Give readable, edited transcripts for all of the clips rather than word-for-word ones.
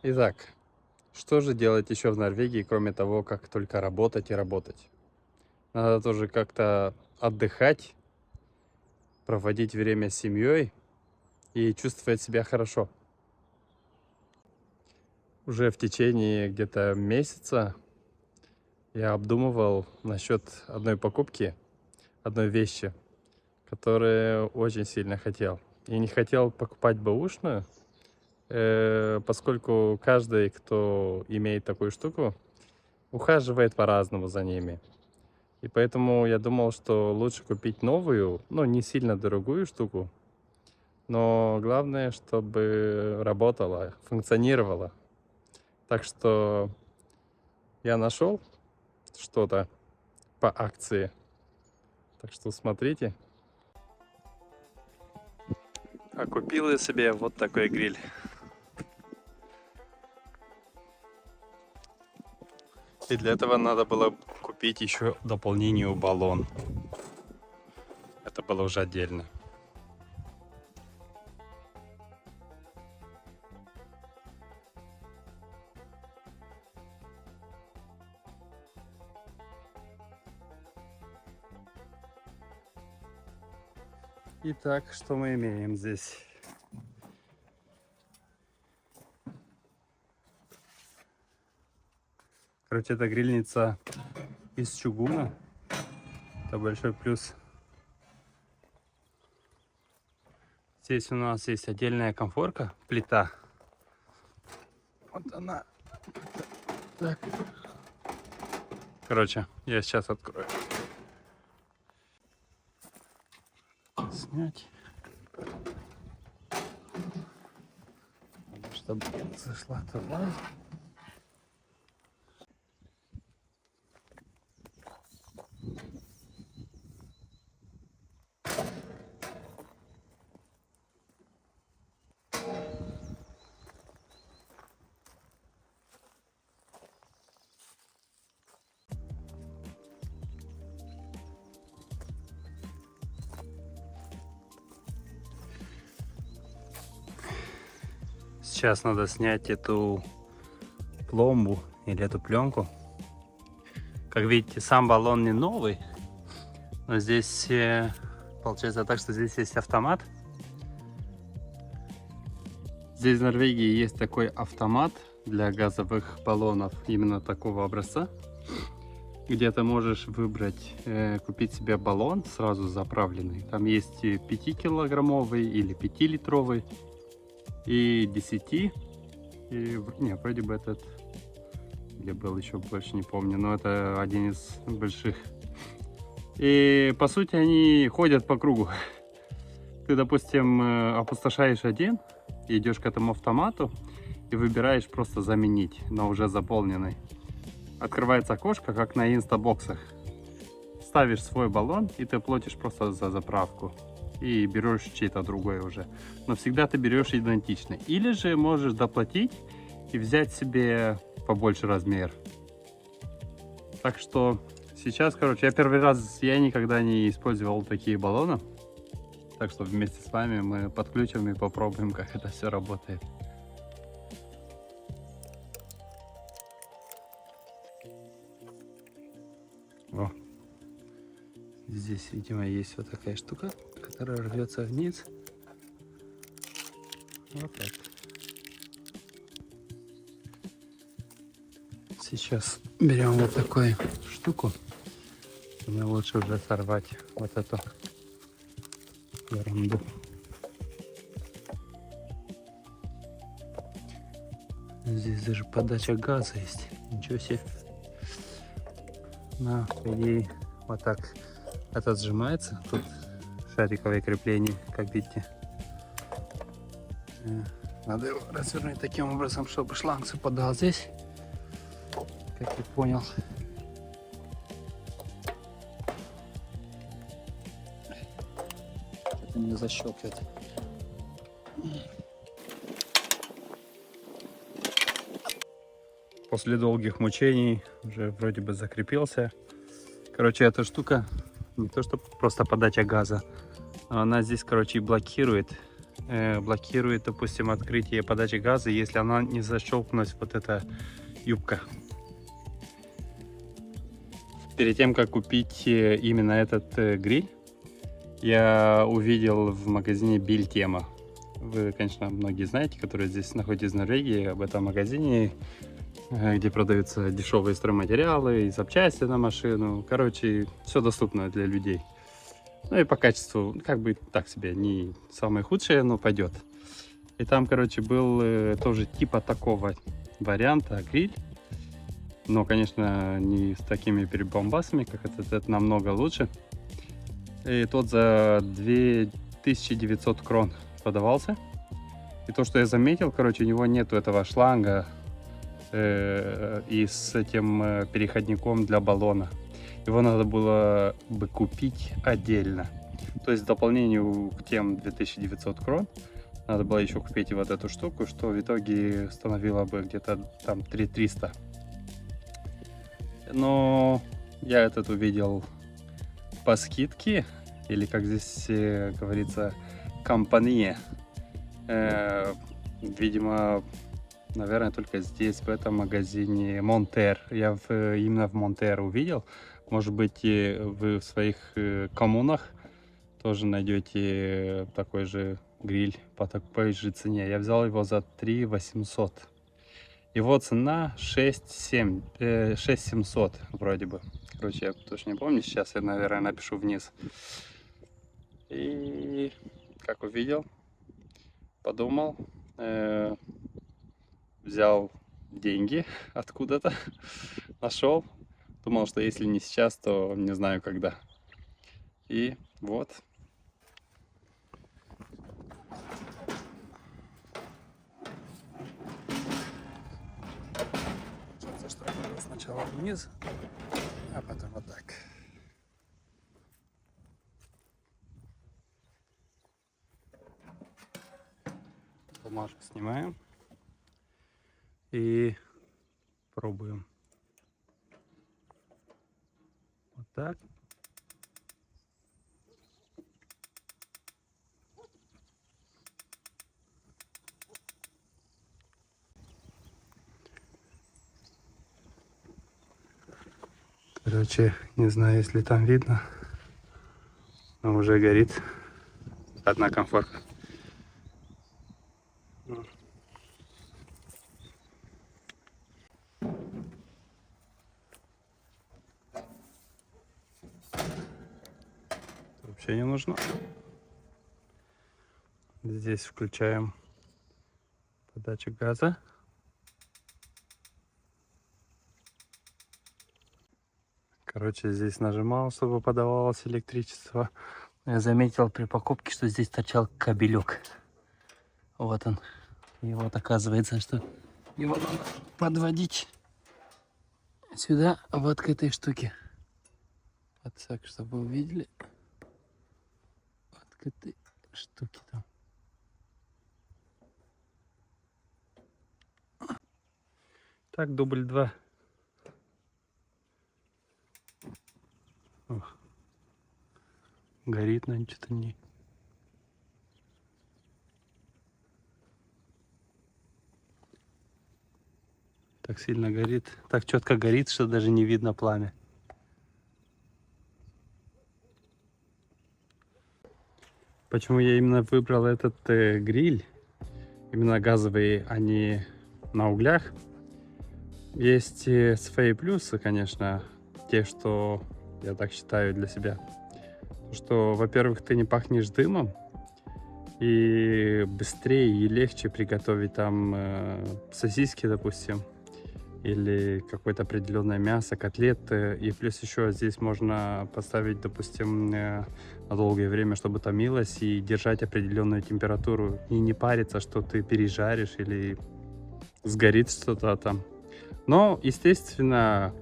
Итак, что же делать еще в Норвегии, кроме того, как только работать и работать? Надо тоже как-то отдыхать, проводить время с семьей и чувствовать себя хорошо. Уже в течение где-то месяца я обдумывал насчет одной покупки, одной вещи, которую очень сильно хотел. И не хотел покупать бэушную, поскольку каждый, кто имеет такую штуку, ухаживает по-разному за ними. И поэтому я думал, что лучше купить новую, ну, не сильно дорогую штуку, но главное, чтобы работала, функционировала. Так что я нашел что-то по акции. Так что смотрите. А купил я себе вот такой гриль. И для этого надо было купить еще дополнение баллон. Это было уже отдельно. Итак, что мы имеем здесь? Короче, это грильница из чугуна. Это большой плюс. Здесь у нас есть отдельная конфорка, плита. Вот она. Так. Короче, я сейчас открою. Снять. Чтобы зашла туда. Сейчас надо снять эту пломбу или эту пленку. Как видите, сам баллон не новый, но здесь получается так, что здесь есть автомат. Здесь в Норвегии есть такой автомат для газовых баллонов именно такого образца, где ты можешь выбрать, купить себе баллон сразу заправленный. Там есть 5-килограммовый или 5-литровый. И 10, и, не, вроде бы этот, где был еще больше, не помню, но это один из больших. И по сути они ходят по кругу. Ты, допустим, опустошаешь один, идешь к этому автомату и выбираешь просто заменить на уже заполненный. Открывается окошко, как на инстабоксах. Ставишь свой баллон, и ты платишь просто за заправку. И берешь чей-то другой уже. Но всегда ты берешь идентичный. Или же можешь доплатить и взять себе побольше размер. Так что сейчас, короче, я первый раз, я никогда не использовал такие баллоны. Так что вместе с вами мы подключим и попробуем, как это все работает. О. Здесь, видимо, есть вот такая штука, которая рвется вниз. Вот так. Сейчас берем вот такую штуку. Мне лучше уже сорвать вот эту ерунду. Здесь даже подача газа есть. Ничего себе. На, по идее, вот так. Это сжимается. Тут шариковое крепление, как видите. Надо его развернуть таким образом, чтобы шланг совпадал здесь. Как я понял. Это не защелкивает. После долгих мучений уже вроде бы закрепился. Короче, эта штука не то что просто подача газа, но она здесь, короче, блокирует блокирует, допустим, открытие подачи газа, если она не защелкнулась, вот эта юбка. Перед тем, как купить именно этот гриль, я увидел в магазине Бильтема. Вы, конечно, многие знаете, которые здесь находитесь в Норвегии, об этом магазине, где продаются дешевые стройматериалы и запчасти на машину. Короче, все доступно для людей. Ну и по качеству, как бы так себе, не самое худшее, но пойдет. И там, короче, был тоже типа такого варианта гриль. Но, конечно, не с такими перебомбасами, как это намного лучше. И тот за 2900 крон продавался. И то, что я заметил, короче, у него нету этого шланга и с этим переходником для баллона. Его надо было бы купить отдельно. То есть в дополнение к тем 2900 крон надо было еще купить вот эту штуку, что в итоге становило бы где-то там 3300. Но я этот увидел по скидке, или как здесь говорится, компания. Видимо, наверное, только здесь, в этом магазине Монтер. Я именно в Монтер увидел. Может быть, и вы в своих коммунах тоже найдете такой же гриль по такой же цене. Я взял его за 3800. Его цена 6700 вроде бы. Короче, я точно не помню. Сейчас я, наверное, напишу вниз. И как увидел, подумал, взял деньги откуда-то, нашел. Думал, что если не сейчас, то не знаю когда. И вот. Сначала вниз, а потом вот так. Бумажку снимаем и пробуем. Вот так. Короче, не знаю, если там видно, но уже горит. Одна комфортно. Вообще не нужно. Здесь включаем подачу газа. Короче, здесь нажимал, чтобы подавалось электричество. Я заметил при покупке, что здесь торчал кабелек. Вот он. И вот оказывается, что его надо подводить сюда, вот к этой штуке. Вот так, чтобы вы увидели. Вот к этой штуке там. Так, дубль 2. Ох. Горит, наверное, что-то не... Так сильно горит. Так четко горит, что даже не видно пламя. Почему я именно выбрал этот гриль? Именно газовый, а не на углях. Есть свои плюсы, конечно. Те, что я так считаю для себя. Что, во-первых, ты не пахнешь дымом. И быстрее и легче приготовить там сосиски, допустим. Или какое-то определенное мясо, котлеты. И плюс еще здесь можно поставить, допустим, на долгое время, чтобы томилось, и держать определенную температуру. И не париться, что ты пережаришь или сгорит что-то там. Но, естественно,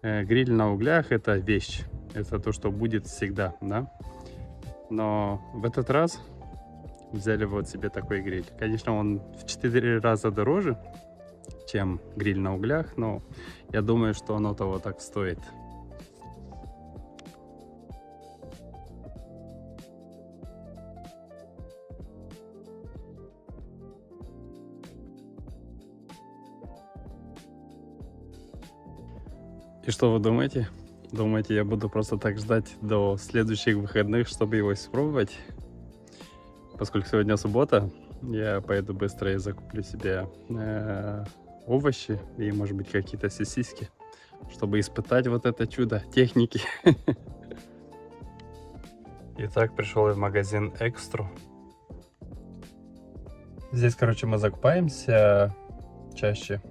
гриль на углях — это вещь. Это то, что будет всегда, да? Но в этот раз взяли вот себе такой гриль. Конечно, он в 4 раза дороже, чем гриль на углях, но я думаю, что оно того так стоит. И что вы думаете? Думаете, я буду просто так ждать до следующих выходных, чтобы его испробовать? Поскольку сегодня суббота, я поеду быстро и закуплю себе овощи и, может быть, какие-то сосиски, чтобы испытать вот это чудо техники. Итак, пришел я в магазин Экстру. Здесь, короче, мы закупаемся чаще.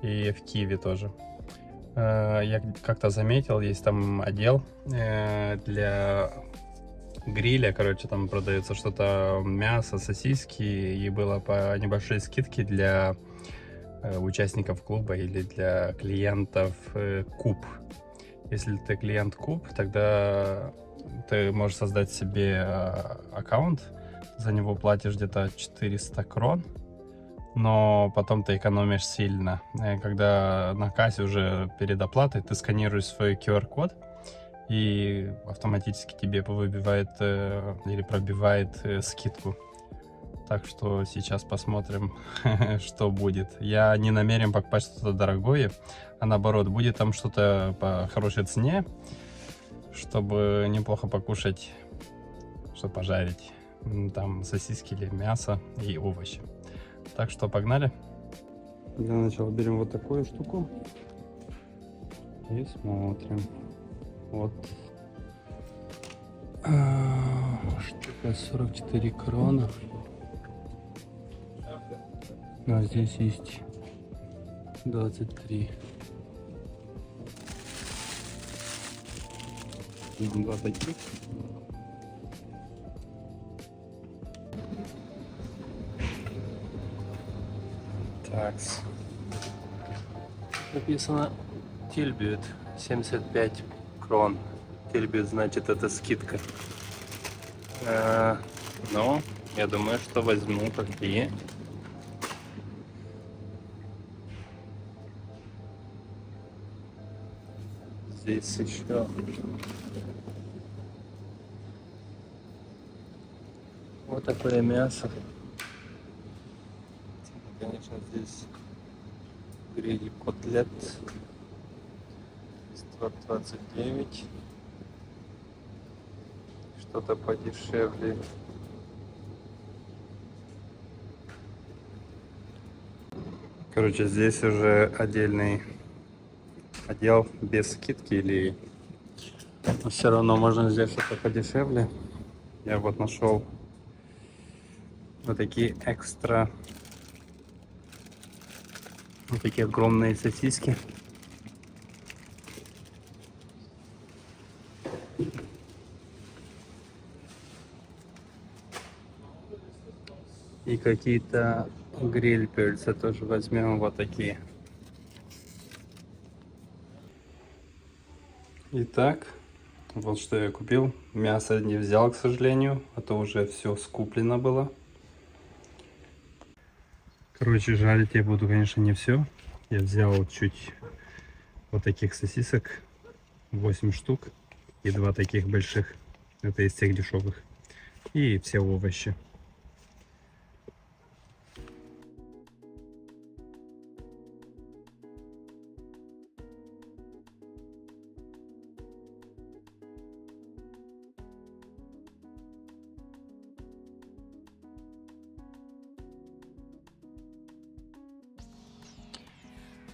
И в Киеве тоже. Я как-то заметил, есть там отдел для гриля. Короче, там продается что-то, мясо, сосиски. И было по небольшой скидке для участников клуба или для клиентов Куб. Если ты клиент Куб, тогда ты можешь создать себе аккаунт. За него платишь где-то 400 крон. Но потом ты экономишь сильно. Когда на кассе уже перед оплатой ты сканируешь свой QR-код, и автоматически тебе выбивает или пробивает скидку. Так что сейчас посмотрим, что будет. Я не намерен покупать что-то дорогое, а наоборот, будет там что-то по хорошей цене, чтобы неплохо покушать, чтобы пожарить. Там сосиски или мясо и овощи. Так что погнали. Для начала берем вот такую штуку и смотрим. Вот штука 44 крона. А здесь есть 23. Два таких. Такс. Написано Тильбют 75 крон. Тильбют значит это скидка. Но я думаю, что возьму такие. Здесь еще вот такое мясо. Конечно, здесь гриль котлет 129, что-то подешевле. Короче, здесь уже отдельный отдел без скидки, или но все равно можно взять что-то подешевле. Я вот нашел вот такие экстра. Вот такие огромные сосиски. И какие-то гриль-пельцы тоже возьмем вот такие. Итак, вот что я купил. Мясо не взял, к сожалению, а то уже все скуплено было. Короче, жарить я буду, конечно, не все. Я взял чуть вот таких сосисок, 8 штук, и 2 таких больших. Это из тех дешевых. И все овощи.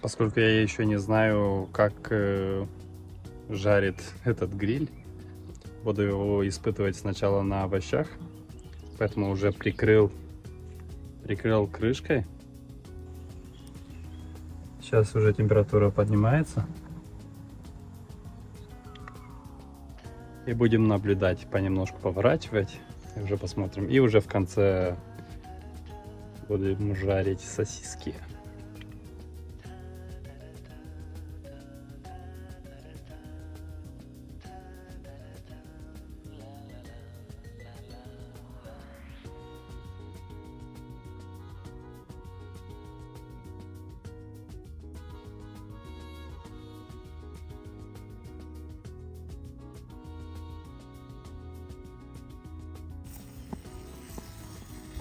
Поскольку я еще не знаю, как жарит этот гриль, буду его испытывать сначала на овощах, поэтому уже прикрыл крышкой. Сейчас уже температура поднимается, и будем наблюдать, понемножку поворачивать, и уже посмотрим. И уже в конце будем жарить сосиски.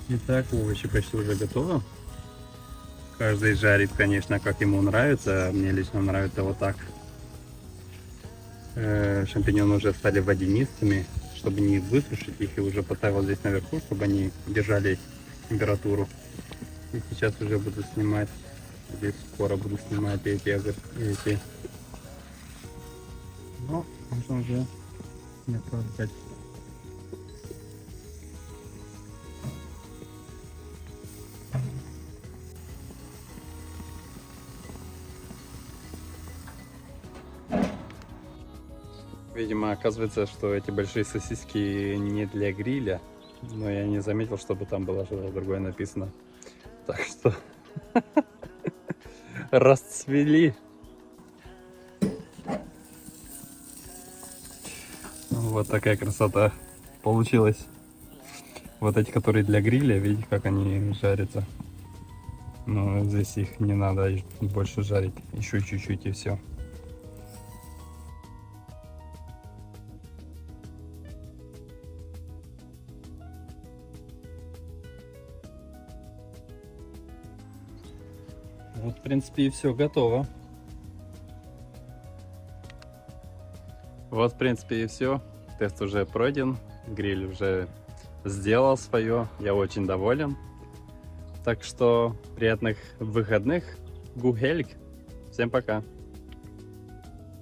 Итак, овощи почти уже готовы. Каждый жарит, конечно, как ему нравится. Мне лично нравится вот так. Шампиньоны уже стали водянистыми, чтобы не высушить их, и уже поставил здесь наверху, чтобы они держали температуру. И сейчас уже буду снимать, здесь скоро буду снимать эти. Но можно уже не отправлять. Видимо, оказывается, что эти большие сосиски не для гриля, но я не заметил, чтобы там было что-то другое написано. Так что расцвели. Вот такая красота получилась. Вот эти, которые для гриля, видите, как они жарятся. Но здесь их не надо больше жарить, еще чуть-чуть и все. Вот, в принципе, и все готово. Вот, в принципе, и все. Тест уже пройден. Гриль уже сделал свое. Я очень доволен. Так что приятных выходных. Гухельк. Всем пока.